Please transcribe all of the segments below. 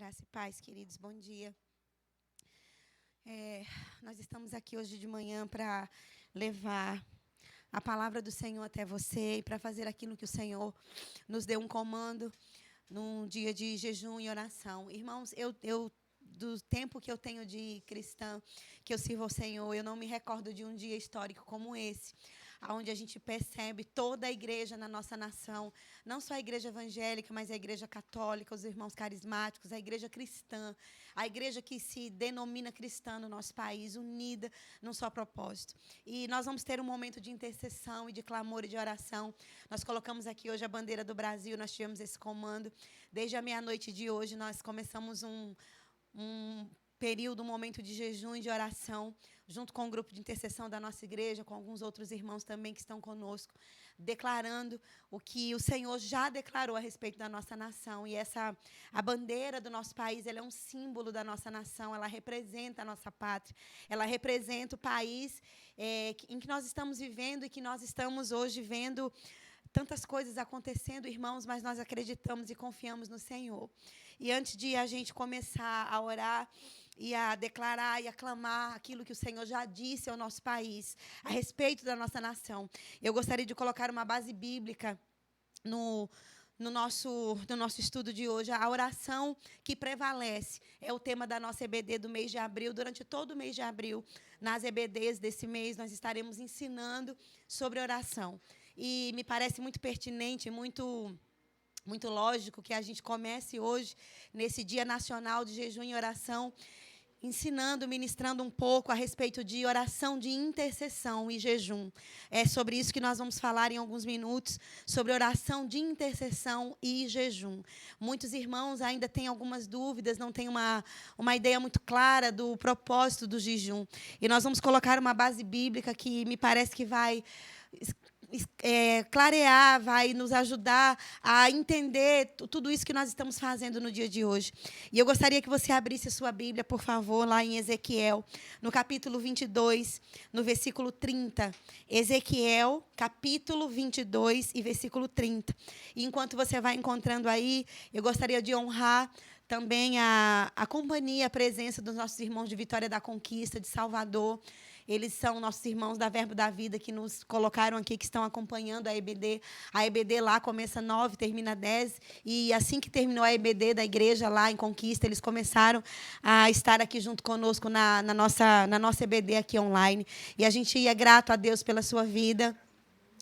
Graça e paz, queridos, bom dia. Nós estamos aqui hoje de manhã para levar a palavra do Senhor até você e para fazer aquilo que o Senhor nos deu um comando num dia de jejum e oração. Irmãos, do tempo que eu tenho de cristã, que eu sirvo ao Senhor, eu não me recordo de um dia histórico como esse, onde a gente percebe toda a igreja na nossa nação, não só a igreja evangélica, mas a igreja católica, os irmãos carismáticos, a igreja cristã, a igreja que se denomina cristã no nosso país, unida num só propósito. E nós vamos ter um momento de intercessão e de clamor e de oração. Nós colocamos aqui hoje a bandeira do Brasil, nós tivemos esse comando. Desde a meia-noite de hoje, nós começamos um período, um momento de jejum e de oração, junto com o grupo de intercessão da nossa igreja, com alguns outros irmãos também que estão conosco, declarando o que o Senhor já declarou a respeito da nossa nação. E a bandeira do nosso país, ela é um símbolo da nossa nação, ela representa a nossa pátria, ela representa o país em que nós estamos vivendo e que nós estamos hoje vendo tantas coisas acontecendo, irmãos, mas nós acreditamos e confiamos no Senhor. E antes de a gente começar a orar e a declarar e a clamar aquilo que o Senhor já disse ao nosso país, a respeito da nossa nação, eu gostaria de colocar uma base bíblica no nosso estudo de hoje. A oração que prevalece é o tema da nossa EBD do mês de abril. Durante todo o mês de abril, nas EBDs desse mês, nós estaremos ensinando sobre oração. E me parece muito pertinente, muito lógico que a gente comece hoje, nesse Dia Nacional de Jejum e Oração, ensinando, ministrando um pouco a respeito de oração de intercessão e jejum. É sobre isso que nós vamos falar em alguns minutos, sobre oração de intercessão e jejum. Muitos irmãos ainda têm algumas dúvidas, não têm uma ideia muito clara do propósito do jejum. E nós vamos colocar uma base bíblica que me parece que vai clarear, vai nos ajudar a entender tudo isso que nós estamos fazendo no dia de hoje. E eu gostaria que você abrisse a sua Bíblia, por favor, lá em Ezequiel, no capítulo 22, no versículo 30. Ezequiel, capítulo 22 e versículo 30. E enquanto você vai encontrando aí, eu gostaria de honrar também a companhia, a presença dos nossos irmãos de Vitória da Conquista, de Salvador. Eles são nossos irmãos da Verbo da Vida que nos colocaram aqui, que estão acompanhando a EBD. A EBD lá começa 9, termina 10. E assim que terminou a EBD da igreja lá em Conquista, eles começaram a estar aqui junto conosco na nossa EBD aqui online. E a gente é grato a Deus pela sua vida.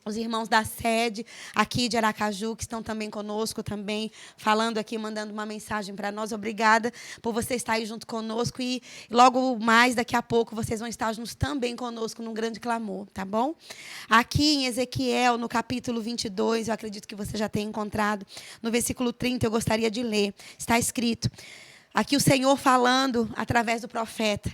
Os irmãos da sede aqui de Aracaju, que estão também conosco, também falando aqui, mandando uma mensagem para nós. Obrigada por você estar aí junto conosco. E logo mais, daqui a pouco, vocês vão estar juntos também conosco num grande clamor, tá bom? Aqui em Ezequiel, no capítulo 22, eu acredito que você já tenha encontrado, no versículo 30, eu gostaria de ler. Está escrito, aqui o Senhor falando através do profeta,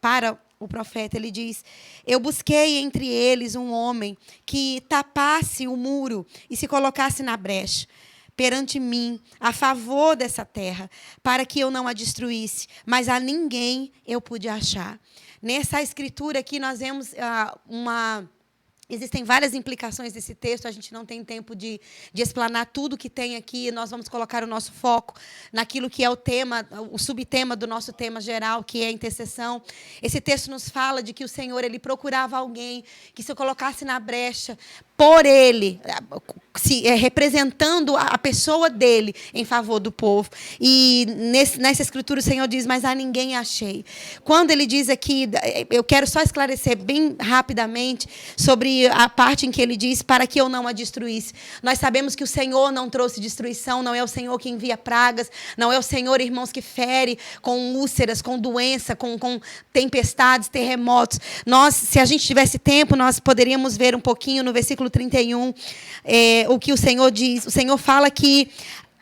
para o profeta, ele diz: eu busquei entre eles um homem que tapasse o muro e se colocasse na brecha perante mim, a favor dessa terra, para que eu não a destruísse, mas a ninguém eu pude achar. Nessa escritura aqui nós vemos Existem várias implicações desse texto, a gente não tem tempo de explanar tudo que tem aqui. Nós vamos colocar o nosso foco naquilo que é o tema, o subtema do nosso tema geral, que é a intercessão. Esse texto nos fala de que o Senhor, ele procurava alguém que se colocasse na brecha por ele, representando a pessoa dele em favor do povo. E nessa escritura o Senhor diz, mas a ninguém achei. Quando ele diz aqui, eu quero só esclarecer bem rapidamente sobre a parte em que ele diz, para que eu não a destruísse. Nós sabemos que o Senhor não trouxe destruição, não é o Senhor que envia pragas, não é o Senhor, irmãos, que fere com úlceras, com doença, com tempestades, terremotos. Se a gente tivesse tempo, nós poderíamos ver um pouquinho no versículo 31, o que o Senhor diz. O Senhor fala que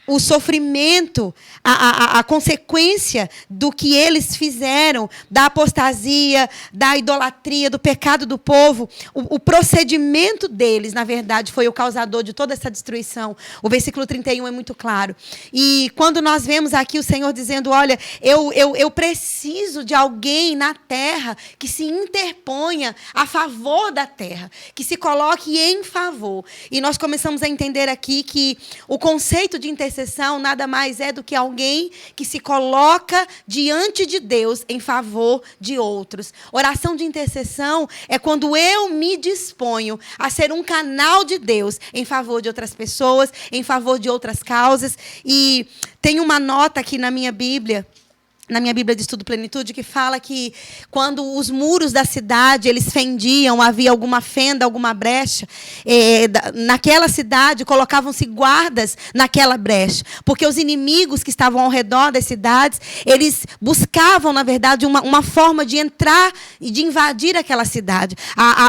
o sofrimento, a consequência do que eles fizeram, da apostasia, da idolatria, do pecado do povo, o procedimento deles, na verdade, foi o causador de toda essa destruição. O versículo 31 é muito claro. E quando nós vemos aqui o Senhor dizendo, olha, eu preciso de alguém na terra que se interponha a favor da terra, que se coloque em favor. E nós começamos a entender aqui que o conceito de intercessão intercessão nada mais é do que alguém que se coloca diante de Deus em favor de outros. Oração de intercessão é quando eu me disponho a ser um canal de Deus em favor de outras pessoas, em favor de outras causas. E tem uma nota aqui na minha Bíblia de Estudo Plenitude, que fala que quando os muros da cidade eles fendiam, havia alguma fenda, alguma brecha, naquela cidade colocavam-se guardas naquela brecha, porque os inimigos que estavam ao redor das cidades, eles buscavam, na verdade, uma forma de entrar e de invadir aquela cidade.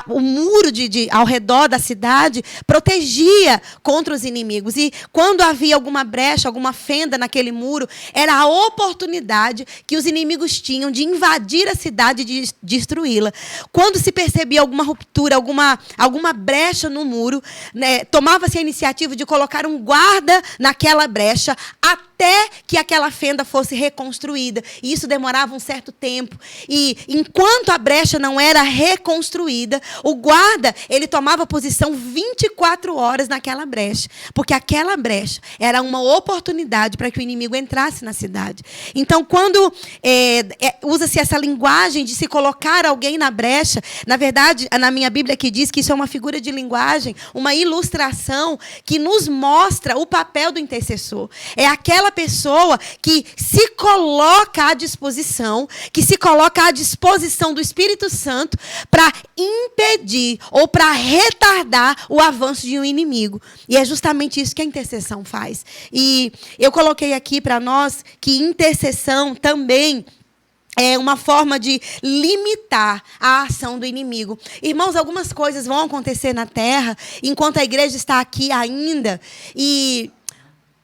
O muro ao redor da cidade protegia contra os inimigos. E quando havia alguma brecha, alguma fenda naquele muro, era a oportunidade que os inimigos tinham de invadir a cidade e de destruí-la. Quando se percebia alguma ruptura, alguma brecha no muro, né, tomava-se a iniciativa de colocar um guarda naquela brecha até que aquela fenda fosse reconstruída. E isso demorava um certo tempo. E enquanto a brecha não era reconstruída, o guarda ele tomava posição 24 horas naquela brecha, porque aquela brecha era uma oportunidade para que o inimigo entrasse na cidade. Então, quando usa-se essa linguagem de se colocar alguém na brecha, na verdade, na minha Bíblia que diz que isso é uma figura de linguagem, uma ilustração que nos mostra o papel do intercessor. É aquela pessoa que se coloca à disposição, do Espírito Santo para impedir ou para retardar o avanço de um inimigo. E é justamente isso que a intercessão faz. E eu coloquei aqui para nós que intercessão também é uma forma de limitar a ação do inimigo. Irmãos, algumas coisas vão acontecer na terra enquanto a igreja está aqui ainda e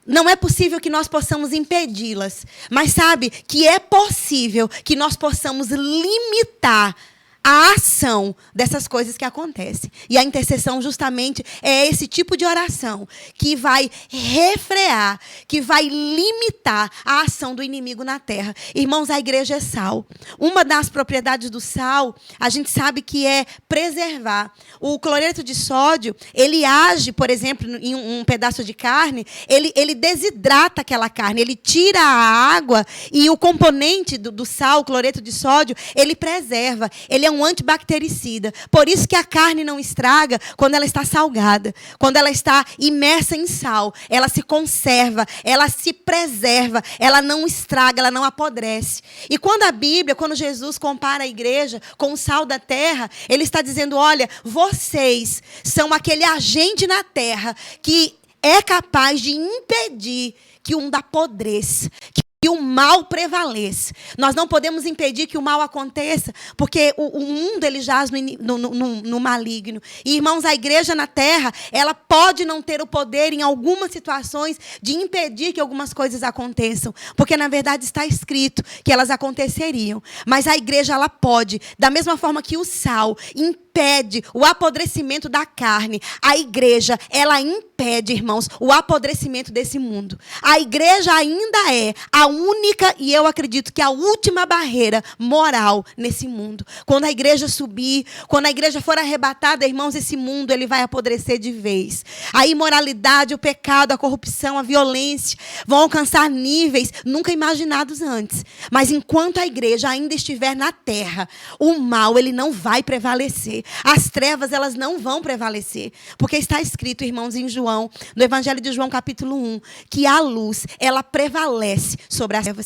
não é possível que nós possamos impedi-las. Mas sabe que é possível que nós possamos limitar a ação dessas coisas que acontecem. E a intercessão justamente é esse tipo de oração que vai refrear, que vai limitar a ação do inimigo na terra. Irmãos, a igreja é sal. Uma das propriedades do sal, a gente sabe que é preservar. O cloreto de sódio, ele age, por exemplo, em um pedaço de carne, ele desidrata aquela carne, ele tira a água e o componente do sal, o cloreto de sódio, ele preserva, ele é um antibactericida. Por isso que a carne não estraga quando ela está salgada. Quando ela está imersa em sal, ela se conserva, ela se preserva, ela não estraga, ela não apodrece. E quando Jesus compara a igreja com o sal da terra, ele está dizendo, olha, vocês são aquele agente na terra que é capaz de impedir que um apodreça, que o mal prevaleça. Nós não podemos impedir que o mal aconteça, porque o mundo ele jaz no maligno. E, irmãos, a igreja na terra, ela pode não ter o poder em algumas situações de impedir que algumas coisas aconteçam, porque na verdade está escrito que elas aconteceriam. Mas a igreja ela pode, da mesma forma que o sal impede o apodrecimento da carne, a igreja ela impede, irmãos, o apodrecimento desse mundo. A igreja ainda é a única e eu acredito que a última barreira moral nesse mundo. Quando a igreja subir, quando a igreja for arrebatada, irmãos, esse mundo ele vai apodrecer de vez. A imoralidade, o pecado, a corrupção, a violência vão alcançar níveis nunca imaginados antes. Mas enquanto a igreja ainda estiver na terra, o mal ele não vai prevalecer. As trevas elas não vão prevalecer. Porque está escrito, irmãos, em João, no Evangelho de João, capítulo 1, que a luz, ela prevalece sobre as trevas.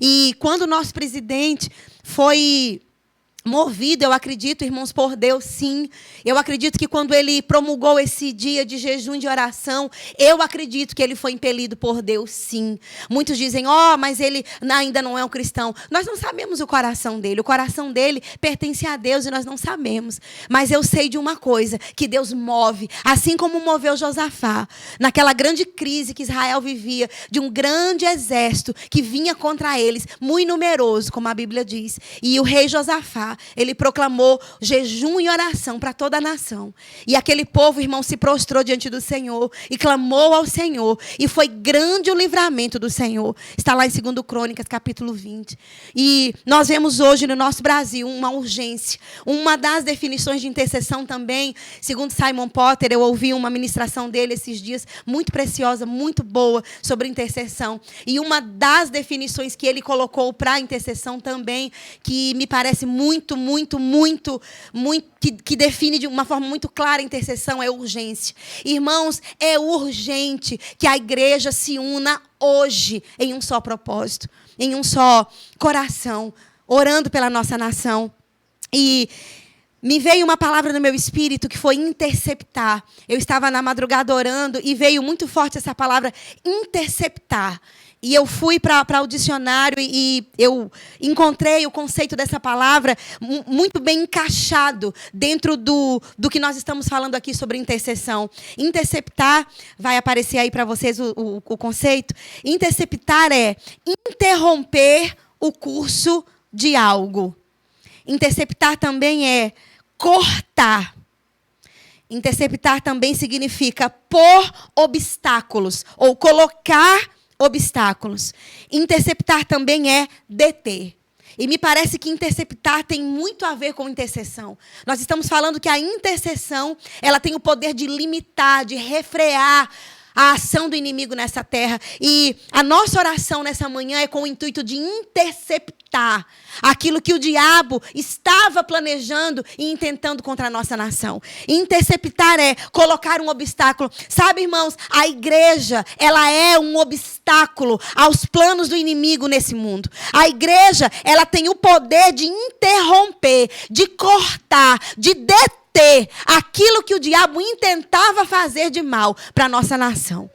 E quando o nosso presidente foi movido, eu acredito, irmãos, por Deus, sim. Eu acredito que quando ele promulgou esse dia de jejum e de oração, eu acredito que ele foi impelido por Deus, sim. Muitos dizem, mas ele ainda não é um cristão. Nós não sabemos o coração dele. O coração dele pertence a Deus e nós não sabemos. Mas eu sei de uma coisa, que Deus move, assim como moveu Josafá, naquela grande crise que Israel vivia, de um grande exército que vinha contra eles, muito numeroso, como a Bíblia diz. E o rei Josafá, ele proclamou jejum e oração para toda a nação. E aquele povo, irmão, se prostrou diante do Senhor e clamou ao Senhor. E foi grande o livramento do Senhor. Está lá em 2 Crônicas, capítulo 20. E nós vemos hoje no nosso Brasil uma urgência. Uma das definições de intercessão também, segundo Simon Potter, eu ouvi uma ministração dele esses dias, muito preciosa, muito boa, sobre intercessão. E uma das definições que ele colocou para a intercessão também, que me parece muito, que define de uma forma muito clara a intercessão, é urgência. Irmãos, é urgente que a igreja se una hoje em um só propósito, em um só coração, orando pela nossa nação. E me veio uma palavra no meu espírito que foi interceptar. Eu estava na madrugada orando e veio muito forte essa palavra, interceptar. E eu fui para o dicionário e eu encontrei o conceito dessa palavra muito bem encaixado dentro do que nós estamos falando aqui sobre intercessão. Interceptar, vai aparecer aí para vocês o conceito. Interceptar é interromper o curso de algo. Interceptar também é cortar. Interceptar também significa pôr obstáculos ou colocar obstáculos. Interceptar também é deter. E me parece que interceptar tem muito a ver com intercessão. Nós estamos falando que a intercessão, ela tem o poder de limitar, de refrear a ação do inimigo nessa terra. E a nossa oração nessa manhã é com o intuito de interceptar aquilo que o diabo estava planejando e intentando contra a nossa nação. Interceptar é colocar um obstáculo. Sabe, irmãos, a igreja, ela é um obstáculo aos planos do inimigo nesse mundo. A igreja, ela tem o poder de interromper, de cortar, de deter aquilo que o diabo intentava fazer de mal para a nossa nação.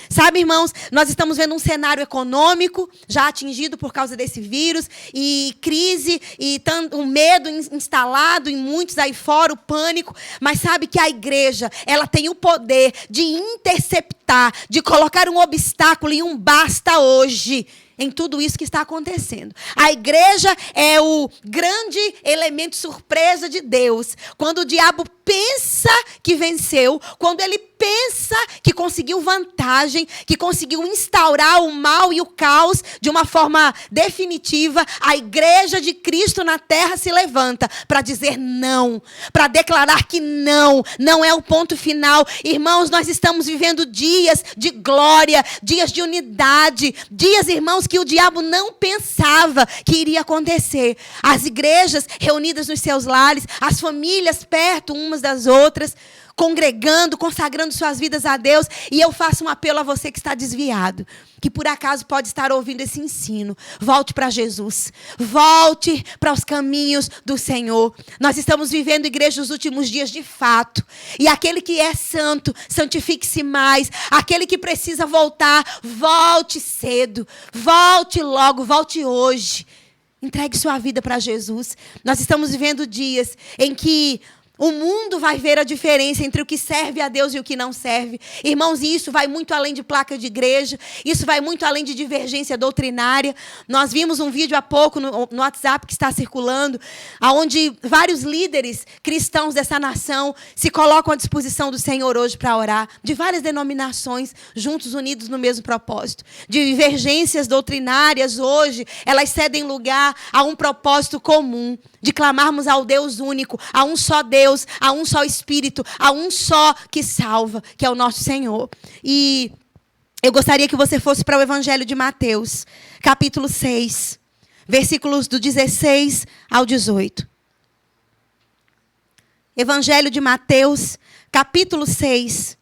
Sabe, irmãos, nós estamos vendo um cenário econômico já atingido por causa desse vírus, e crise, e um medo instalado em muitos aí fora, o pânico. Mas sabe que a igreja, ela tem o poder de interceptar, de colocar um obstáculo e um basta hoje em tudo isso que está acontecendo. A igreja é o grande elemento surpresa de Deus. Quando o diabo pensa que venceu, quando ele pensa que conseguiu vantagem, que conseguiu instaurar o mal e o caos de uma forma definitiva, a igreja de Cristo na terra se levanta para dizer não, para declarar que não é o ponto final. Irmãos, nós estamos vivendo dias de glória, dias de unidade, dias, irmãos, que o diabo não pensava que iria acontecer. As igrejas reunidas nos seus lares, as famílias perto umas das outras, congregando, consagrando suas vidas a Deus. E eu faço um apelo a você que está desviado, que por acaso pode estar ouvindo esse ensino. Volte para Jesus. Volte para os caminhos do Senhor. Nós estamos vivendo, igreja, os últimos dias de fato. E aquele que é santo, santifique-se mais. Aquele que precisa voltar, volte cedo. Volte logo, volte hoje. Entregue sua vida para Jesus. Nós estamos vivendo dias em que o mundo vai ver a diferença entre o que serve a Deus e o que não serve. Irmãos, e isso vai muito além de placa de igreja. Isso vai muito além de divergência doutrinária. Nós vimos um vídeo há pouco no WhatsApp que está circulando, onde vários líderes cristãos dessa nação se colocam à disposição do Senhor hoje para orar. De várias denominações, juntos, unidos no mesmo propósito. Divergências doutrinárias hoje, elas cedem lugar a um propósito comum, de clamarmos ao Deus único, a um só Deus, a um só Espírito, a um só que salva, que é o nosso Senhor. E eu gostaria que você fosse para o Evangelho de Mateus, capítulo 6, versículos do 16 ao 18. Evangelho de Mateus, capítulo 6,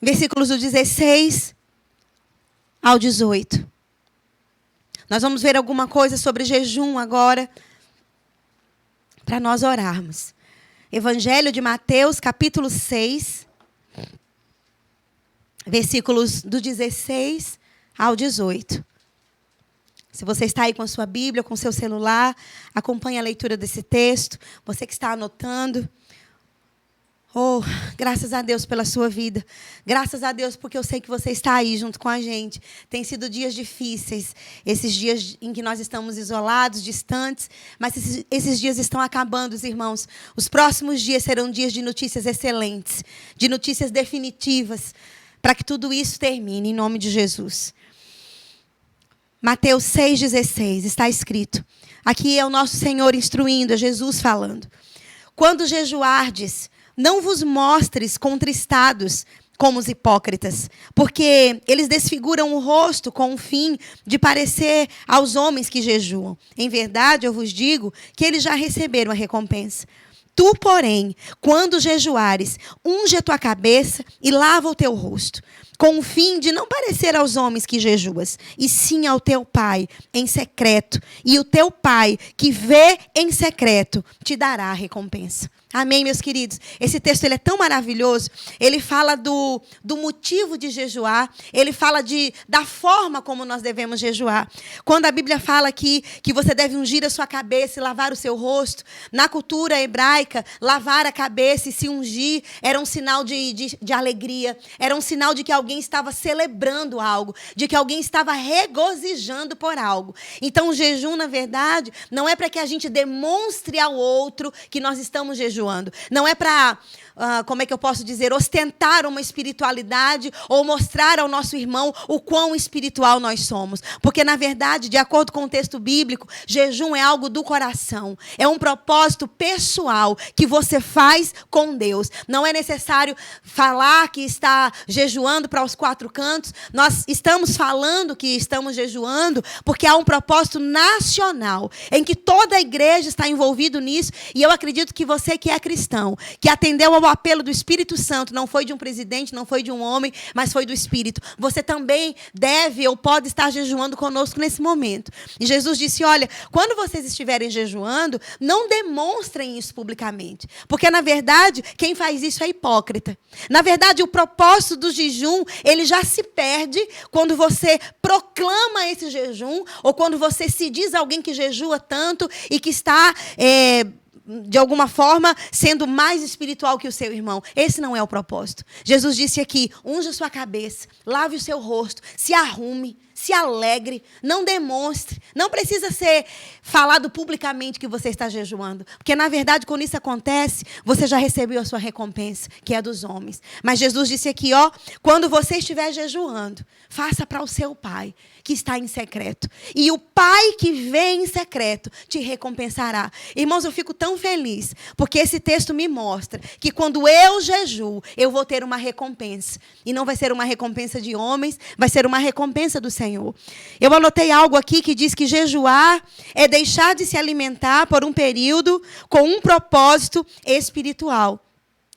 versículos do 16 ao 18. Nós vamos ver alguma coisa sobre jejum agora, para nós orarmos. Evangelho de Mateus, capítulo 6, versículos do 16 ao 18. Se você está aí com a sua Bíblia, com o seu celular, acompanhe a leitura desse texto. Você que está anotando, Oh, graças a Deus pela sua vida. Graças a Deus porque eu sei que você está aí junto com a gente. Tem sido dias difíceis, esses dias em que nós estamos isolados, distantes, mas esses dias estão acabando, os irmãos. Os próximos dias serão dias de notícias excelentes, de notícias definitivas, para que tudo isso termine, em nome de Jesus. Mateus 6,16, está escrito. Aqui é o nosso Senhor instruindo, é Jesus falando. Quando jejuardes, não vos mostres contristados como os hipócritas, porque eles desfiguram o rosto com o fim de parecer aos homens que jejuam. Em verdade, eu vos digo que eles já receberam a recompensa. Tu, porém, quando jejuares, unge a tua cabeça e lava o teu rosto, com o fim de não parecer aos homens que jejuas, e sim ao teu Pai em secreto. E o teu Pai, que vê em secreto, te dará a recompensa. Amém, meus queridos? Esse texto ele é tão maravilhoso. Ele fala do motivo de jejuar. Ele fala da forma como nós devemos jejuar. Quando a Bíblia fala aqui que você deve ungir a sua cabeça e lavar o seu rosto, na cultura hebraica, lavar a cabeça e se ungir era um sinal de alegria. Era um sinal de que alguém estava celebrando algo, de que alguém estava regozijando por algo. Então, o jejum, na verdade, não é para que a gente demonstre ao outro que nós estamos jejuando. Não é para, como é que eu posso dizer, ostentar uma espiritualidade ou mostrar ao nosso irmão o quão espiritual nós somos. Porque, na verdade, de acordo com o texto bíblico, jejum é algo do coração. É um propósito pessoal que você faz com Deus. Não é necessário falar que está jejuando para os quatro cantos. Nós estamos falando que estamos jejuando porque há um propósito nacional em que toda a igreja está envolvida nisso. E eu acredito que você que é cristão, que atendeu ao apelo do Espírito Santo, não foi de um presidente, não foi de um homem, mas foi do Espírito. Você também deve ou pode estar jejuando conosco nesse momento. E Jesus disse, olha, quando vocês estiverem jejuando, não demonstrem isso publicamente. Porque, na verdade, quem faz isso é hipócrita. Na verdade, o propósito do jejum, ele já se perde quando você proclama esse jejum, ou quando você se diz alguém que jejua tanto e que está de alguma forma, sendo mais espiritual que o seu irmão. Esse não é o propósito. Jesus disse aqui, unja sua cabeça, lave o seu rosto, se arrume, se alegre, não demonstre. Não precisa ser falado publicamente que você está jejuando. Porque, na verdade, quando isso acontece, você já recebeu a sua recompensa, que é dos homens. Mas Jesus disse aqui, quando você estiver jejuando, faça para o seu Pai, que está em secreto. E o Pai que vê em secreto te recompensará. Irmãos, eu fico tão feliz, porque esse texto me mostra que quando eu jejuo, eu vou ter uma recompensa. E não vai ser uma recompensa de homens, vai ser uma recompensa do Senhor. Eu anotei algo aqui que diz que jejuar é deixar de se alimentar por um período com um propósito espiritual.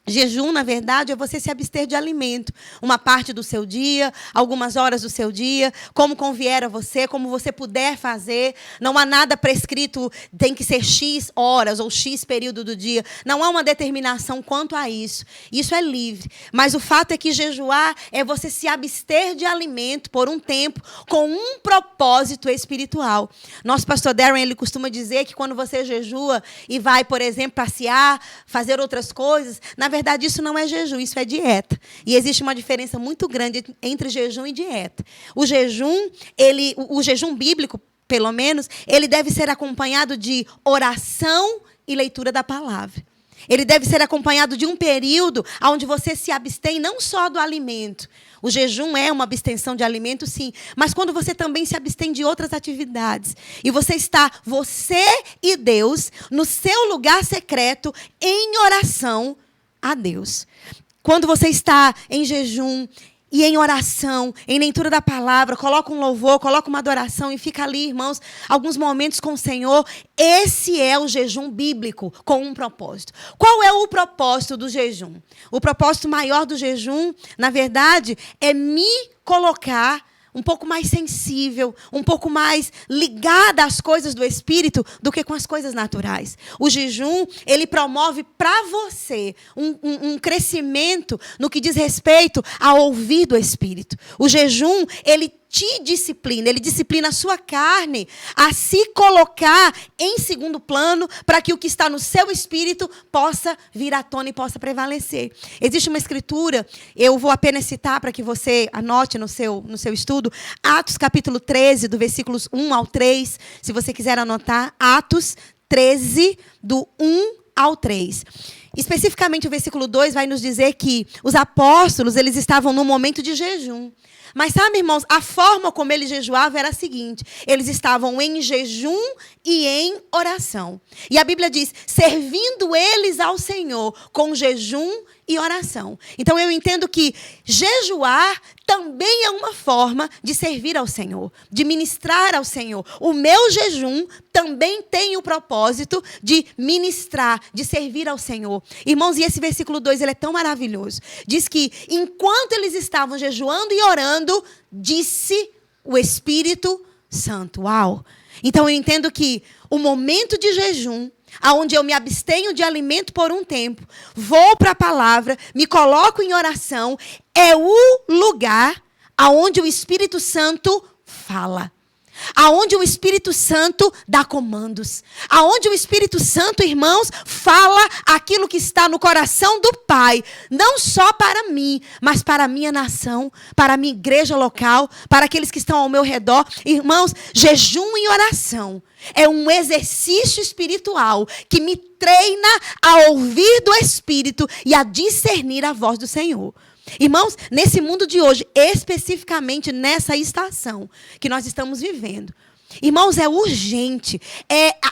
Jejum, na verdade, é você se abster de alimento. Uma parte do seu dia, algumas horas do seu dia, como convier a você, como você puder fazer. Não há nada prescrito, tem que ser X horas ou X período do dia. Não há uma determinação quanto a isso. Isso é livre. Mas o fato é que jejuar é você se abster de alimento por um tempo com um propósito espiritual. Nosso pastor Darren, ele costuma dizer que quando você jejua e vai, por exemplo, passear, fazer outras coisas, na verdade, isso não é jejum, isso é dieta. E existe uma diferença muito grande entre jejum e dieta. O jejum bíblico, pelo menos, ele deve ser acompanhado de oração e leitura da palavra. Ele deve ser acompanhado de um período onde você se abstém não só do alimento. O jejum é uma abstenção de alimento, sim. Mas quando você também se abstém de outras atividades. E você e Deus, no seu lugar secreto, em oração a Deus. Quando você está em jejum e em oração, em leitura da palavra, coloca um louvor, coloca uma adoração e fica ali, irmãos, alguns momentos com o Senhor. Esse é o jejum bíblico com um propósito. Qual é o propósito do jejum? O propósito maior do jejum, na verdade, é me colocar um pouco mais sensível, um pouco mais ligada às coisas do Espírito do que com as coisas naturais. O jejum, ele promove para você um crescimento no que diz respeito a ouvir do Espírito. O jejum, ele te disciplina, ele disciplina a sua carne a se colocar em segundo plano para que o que está no seu espírito possa vir à tona e possa prevalecer. Existe uma escritura, eu vou apenas citar para que você anote no seu estudo, Atos capítulo 13, do versículos 1 ao 3, se você quiser anotar, Atos 13, do 1 ao 3. Especificamente o versículo 2 vai nos dizer que os apóstolos, eles estavam num momento de jejum. Mas sabe, irmãos, a forma como eles jejuavam era a seguinte: eles estavam em jejum e em oração. E a Bíblia diz, servindo eles ao Senhor com jejum e oração. Então eu entendo que jejuar também é uma forma de servir ao Senhor, de ministrar ao Senhor. O meu jejum também tem o propósito de ministrar, de servir ao Senhor. Irmãos, e esse versículo 2, ele é tão maravilhoso. Diz que enquanto eles estavam jejuando e orando, disse o Espírito Santo. Uau! Então eu entendo que o momento de jejum, aonde eu me abstenho de alimento por um tempo, vou para a palavra, me coloco em oração, é o lugar aonde o Espírito Santo fala. Aonde o Espírito Santo dá comandos. Aonde o Espírito Santo, irmãos, fala aquilo que está no coração do Pai. Não só para mim, mas para a minha nação, para a minha igreja local, para aqueles que estão ao meu redor. Irmãos, jejum e oração é um exercício espiritual que me treina a ouvir do Espírito e a discernir a voz do Senhor. Irmãos, nesse mundo de hoje, especificamente nessa estação que nós estamos vivendo, irmãos, é urgente,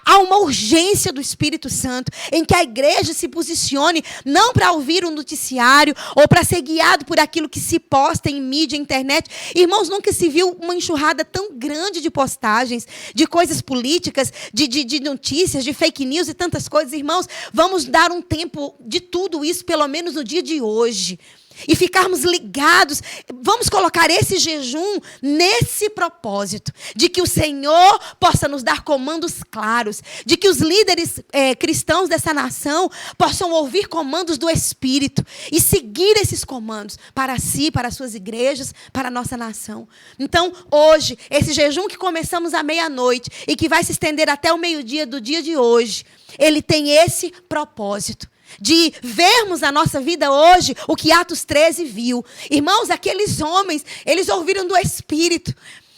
há uma urgência do Espírito Santo em que a igreja se posicione não para ouvir um noticiário ou para ser guiado por aquilo que se posta em mídia, internet. Irmãos, nunca se viu uma enxurrada tão grande de postagens, de coisas políticas, de notícias, de fake news e tantas coisas. Irmãos, vamos dar um tempo de tudo isso, pelo menos no dia de hoje. E ficarmos ligados, vamos colocar esse jejum nesse propósito, de que o Senhor possa nos dar comandos claros, de que os líderes cristãos dessa nação possam ouvir comandos do Espírito e seguir esses comandos para si, para as suas igrejas, para a nossa nação. Então, hoje, esse jejum que começamos à meia-noite e que vai se estender até o meio-dia do dia de hoje, ele tem esse propósito. De vermos na nossa vida hoje o que Atos 13 viu. Irmãos, aqueles homens, eles ouviram do Espírito.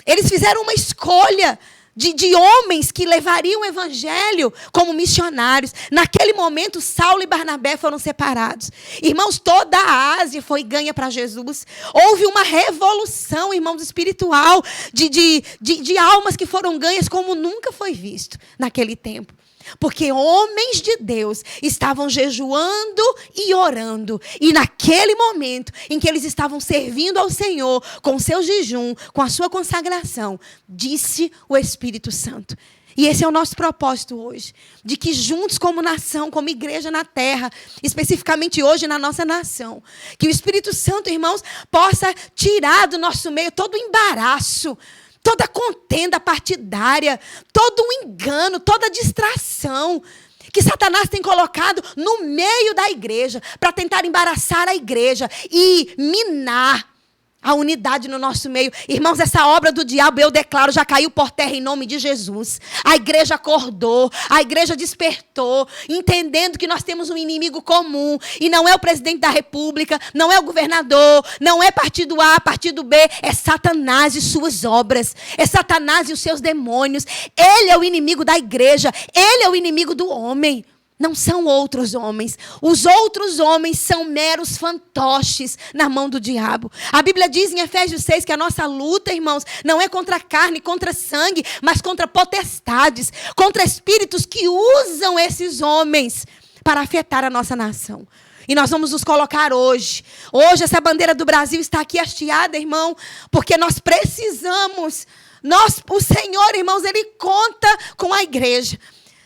Eles fizeram uma escolha de homens que levariam o evangelho como missionários. Naquele momento, Saulo e Barnabé foram separados. Irmãos, toda a Ásia foi ganha para Jesus. Houve uma revolução, irmãos, espiritual de almas que foram ganhas como nunca foi visto naquele tempo. Porque homens de Deus estavam jejuando e orando. E naquele momento em que eles estavam servindo ao Senhor, com seu jejum, com a sua consagração, disse o Espírito Santo. E esse é o nosso propósito hoje. De que juntos como nação, como igreja na terra, especificamente hoje na nossa nação, que o Espírito Santo, irmãos, possa tirar do nosso meio todo o embaraço, toda contenda partidária, todo um engano, toda distração que Satanás tem colocado no meio da igreja para tentar embaraçar a igreja e minar a unidade no nosso meio. Irmãos, essa obra do diabo, eu declaro, já caiu por terra em nome de Jesus. A igreja acordou, a igreja despertou, entendendo que nós temos um inimigo comum. E não é o presidente da república, não é o governador, não é partido A, partido B. É Satanás e suas obras. É Satanás e os seus demônios. Ele é o inimigo da igreja. Ele é o inimigo do homem. Não são outros homens. Os outros homens são meros fantoches na mão do diabo. A Bíblia diz em Efésios 6 que a nossa luta, irmãos, não é contra carne, contra sangue, mas contra potestades, contra espíritos que usam esses homens para afetar a nossa nação. E nós vamos nos colocar hoje. Hoje essa bandeira do Brasil está aqui hasteada, irmão, porque nós precisamos. O Senhor, irmãos, Ele conta com a igreja.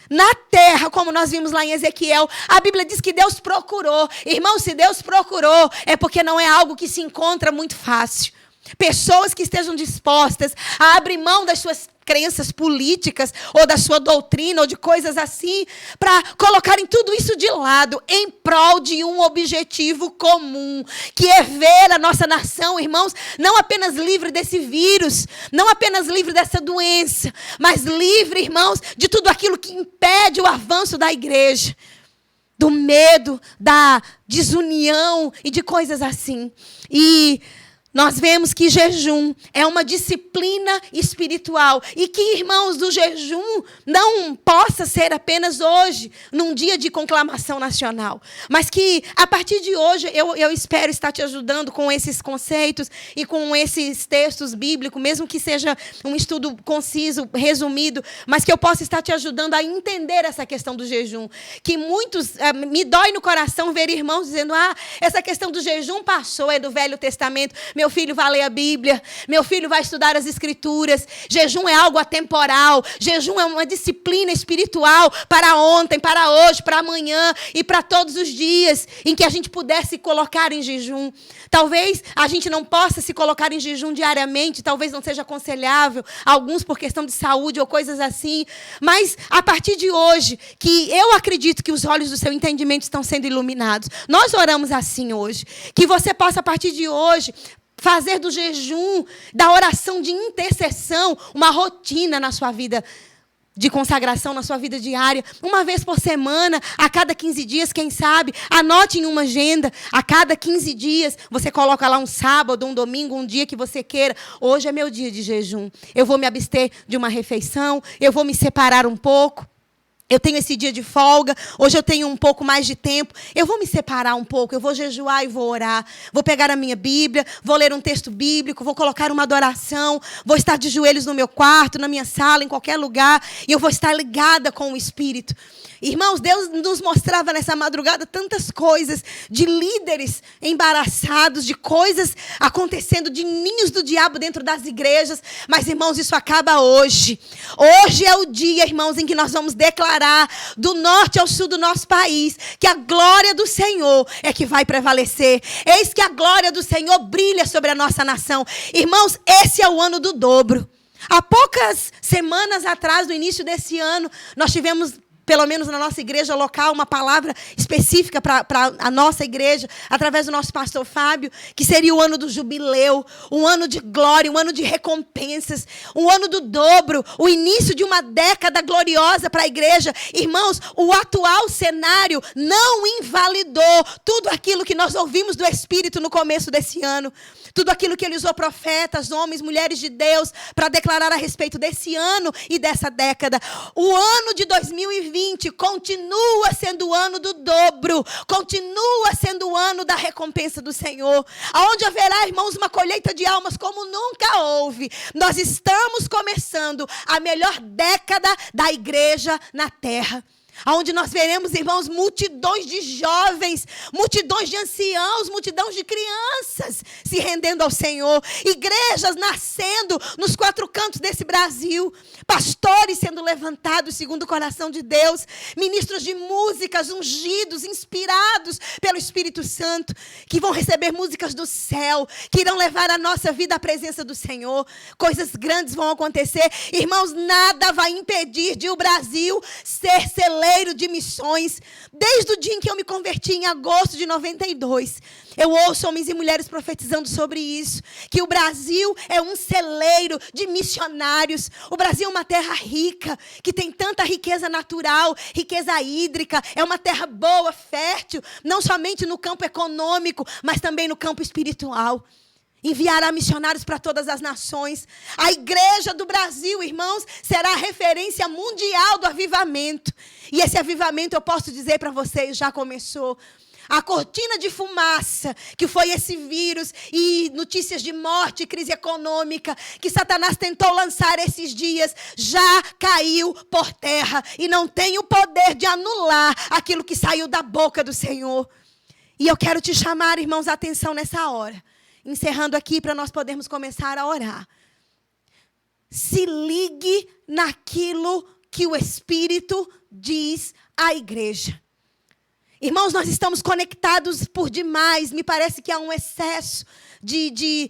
Na terra, como nós vimos lá em Ezequiel, a Bíblia diz que Deus procurou. Irmão, se Deus procurou, é porque não é algo que se encontra muito fácil. Pessoas que estejam dispostas a abrir mão das suas crenças políticas, ou da sua doutrina, ou de coisas assim, para colocarem tudo isso de lado, em prol de um objetivo comum, que é ver a nossa nação, irmãos, não apenas livre desse vírus, não apenas livre dessa doença, mas livre, irmãos, de tudo aquilo que impede o avanço da igreja, do medo, da desunião e de coisas assim. E nós vemos que jejum é uma disciplina espiritual. E que, irmãos, do jejum não possa ser apenas hoje, num dia de conclamação nacional. Mas que, a partir de hoje, eu espero estar te ajudando com esses conceitos e com esses textos bíblicos, mesmo que seja um estudo conciso, resumido, mas que eu possa estar te ajudando a entender essa questão do jejum. Que muitos, me dói no coração ver irmãos dizendo, essa questão do jejum passou, é do Velho Testamento. Meu filho vai ler a Bíblia, meu filho vai estudar as Escrituras. Jejum é algo atemporal. Jejum é uma disciplina espiritual para ontem, para hoje, para amanhã e para todos os dias em que a gente pudesse colocar em jejum. Talvez a gente não possa se colocar em jejum diariamente, talvez não seja aconselhável, alguns por questão de saúde ou coisas assim, mas a partir de hoje, que eu acredito que os olhos do seu entendimento estão sendo iluminados. Nós oramos assim hoje, que você possa a partir de hoje fazer do jejum, da oração de intercessão, uma rotina na sua vida de consagração, na sua vida diária. Uma vez por semana, a cada 15 dias, quem sabe, anote em uma agenda. A cada 15 dias, você coloca lá um sábado, um domingo, um dia que você queira. Hoje é meu dia de jejum. Eu vou me abster de uma refeição, eu vou me separar um pouco. Eu tenho esse dia de folga, hoje eu tenho um pouco mais de tempo, eu vou me separar um pouco, eu vou jejuar e vou orar, vou pegar a minha Bíblia, vou ler um texto bíblico, vou colocar uma adoração, vou estar de joelhos no meu quarto, na minha sala, em qualquer lugar, e eu vou estar ligada com o Espírito. Irmãos, Deus nos mostrava nessa madrugada tantas coisas de líderes embaraçados, de coisas acontecendo, de ninhos do diabo dentro das igrejas. Mas, irmãos, isso acaba hoje. Hoje é o dia, irmãos, em que nós vamos declarar do norte ao sul do nosso país que a glória do Senhor é que vai prevalecer. Eis que a glória do Senhor brilha sobre a nossa nação. Irmãos, esse é o ano do dobro. Há poucas semanas atrás, no início desse ano, nós tivemos, pelo menos na nossa igreja local, uma palavra específica para a nossa igreja, através do nosso pastor Fábio, que seria o ano do jubileu, um ano de glória, um ano de recompensas, um ano do dobro, o início de uma década gloriosa para a igreja. Irmãos, o atual cenário não invalidou tudo aquilo que nós ouvimos do Espírito no começo desse ano. Tudo aquilo que ele usou profetas, homens, mulheres de Deus, para declarar a respeito desse ano e dessa década. O ano de 2020 continua sendo o ano do dobro, continua sendo o ano da recompensa do Senhor, aonde haverá, irmãos, uma colheita de almas como nunca houve. Nós estamos começando a melhor década da igreja na terra, onde nós veremos, irmãos, multidões de jovens, multidões de anciãos, multidões de crianças se rendendo ao Senhor, igrejas nascendo nos 4 cantos desse Brasil, pastores sendo levantados segundo o coração de Deus, ministros de músicas ungidos, inspirados pelo Espírito Santo, que vão receber músicas do céu, que irão levar a nossa vida à presença do Senhor. Coisas grandes vão acontecer. Irmãos, nada vai impedir de o Brasil ser celeiro de missões. Desde o dia em que eu me converti, em agosto de 92, eu ouço homens e mulheres profetizando sobre isso, que o Brasil é um celeiro de missionários. O Brasil é uma terra rica, que tem tanta riqueza natural, riqueza hídrica, é uma terra boa, fértil, não somente no campo econômico, mas também no campo espiritual. Enviará missionários para todas as nações. A igreja do Brasil, irmãos, será a referência mundial do avivamento. E esse avivamento, eu posso dizer para vocês, já começou. A cortina de fumaça, que foi esse vírus e notícias de morte e crise econômica que Satanás tentou lançar esses dias, já caiu por terra e não tem o poder de anular aquilo que saiu da boca do Senhor. E eu quero te chamar, irmãos, a atenção nessa hora, encerrando aqui para nós podermos começar a orar. Se ligue naquilo que o Espírito diz à igreja. Irmãos, nós estamos conectados por demais. Me parece que há um excesso de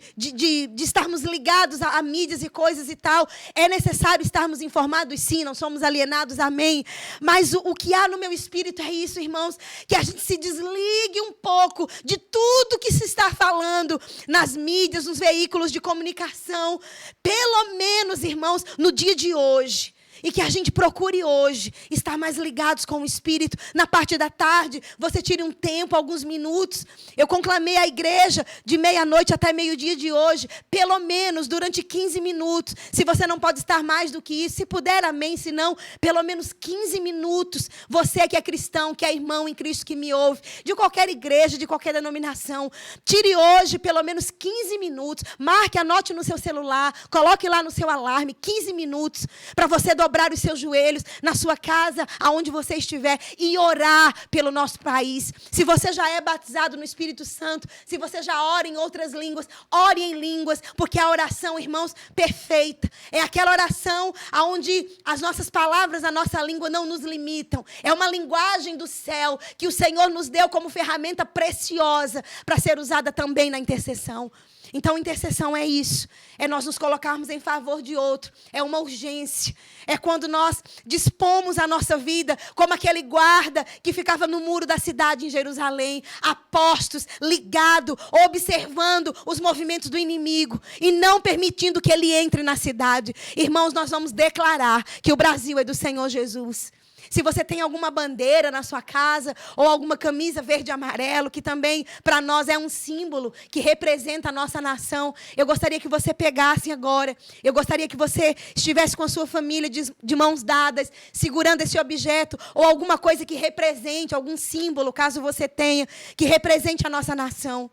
estarmos ligados a mídias e coisas e tal. É necessário estarmos informados, sim, não somos alienados, amém. Mas o que há no meu espírito é isso, irmãos, que a gente se desligue um pouco de tudo que se está falando nas mídias, nos veículos de comunicação. Pelo menos, irmãos, no dia de hoje. E que a gente procure hoje estar mais ligados com o Espírito. Na parte da tarde, você tire um tempo, alguns minutos. Eu conclamei a igreja de meia-noite até meio-dia de hoje, pelo menos durante 15 minutos. Se você não pode estar mais do que isso, se puder, amém. Se não, pelo menos 15 minutos. Você que é cristão, que é irmão em Cristo, que me ouve, de qualquer igreja, de qualquer denominação, tire hoje pelo menos 15 minutos. Marque, anote no seu celular, coloque lá no seu alarme, 15 minutos, para você dobrar os seus joelhos na sua casa, aonde você estiver, e orar pelo nosso país. Se você já é batizado no Espírito Santo, se você já ora em outras línguas, ore em línguas, porque a oração, irmãos, perfeita, é aquela oração aonde as nossas palavras, a nossa língua não nos limitam. É uma linguagem do céu que o Senhor nos deu como ferramenta preciosa para ser usada também na intercessão. Então, intercessão é isso. É nós nos colocarmos em favor de outro. É uma urgência. É quando nós dispomos a nossa vida como aquele guarda que ficava no muro da cidade em Jerusalém, a postos, ligado, observando os movimentos do inimigo e não permitindo que ele entre na cidade. Irmãos, nós vamos declarar que o Brasil é do Senhor Jesus. Se você tem alguma bandeira na sua casa ou alguma camisa verde e amarelo, que também para nós é um símbolo que representa a nossa nação, eu gostaria que você pegasse agora. Eu gostaria que você estivesse com a sua família de mãos dadas, segurando esse objeto ou alguma coisa que represente, algum símbolo, caso você tenha, que represente a nossa nação.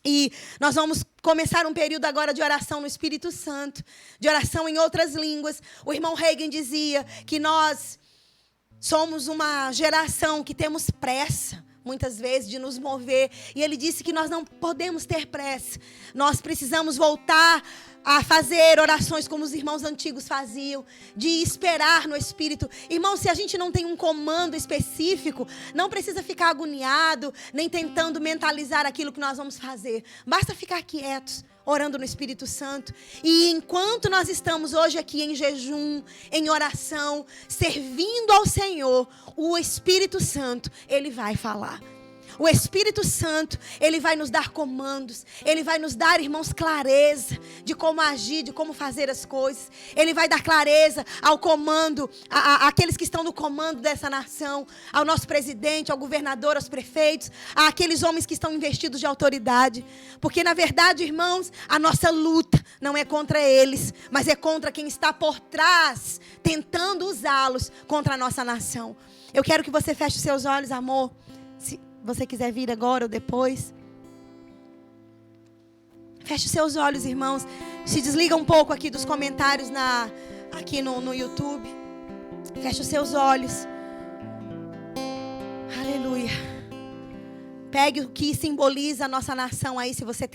E nós vamos começar um período agora de oração no Espírito Santo, de oração em outras línguas. O irmão Reagan dizia que nós somos uma geração que temos pressa, muitas vezes, de nos mover. E ele disse que nós não podemos ter pressa. Nós precisamos voltar a fazer orações como os irmãos antigos faziam, de esperar no Espírito. Irmão, se a gente não tem um comando específico, não precisa ficar agoniado, nem tentando mentalizar aquilo que nós vamos fazer. Basta ficar quietos, orando no Espírito Santo. E enquanto nós estamos hoje aqui em jejum, em oração, servindo ao Senhor, o Espírito Santo, Ele vai falar. O Espírito Santo, Ele vai nos dar comandos. Ele vai nos dar, irmãos, clareza de como agir, de como fazer as coisas. Ele vai dar clareza ao comando, àqueles que estão no comando dessa nação, ao nosso presidente, ao governador, aos prefeitos, àqueles homens que estão investidos de autoridade. Porque, na verdade, irmãos, a nossa luta não é contra eles, mas é contra quem está por trás, tentando usá-los contra a nossa nação. Eu quero que você feche os seus olhos, amor. Se você quiser vir agora ou depois. Feche os seus olhos, irmãos. Se desliga um pouco aqui dos comentários aqui no YouTube. Feche os seus olhos. Aleluia. Pegue o que simboliza a nossa nação aí, se você tem.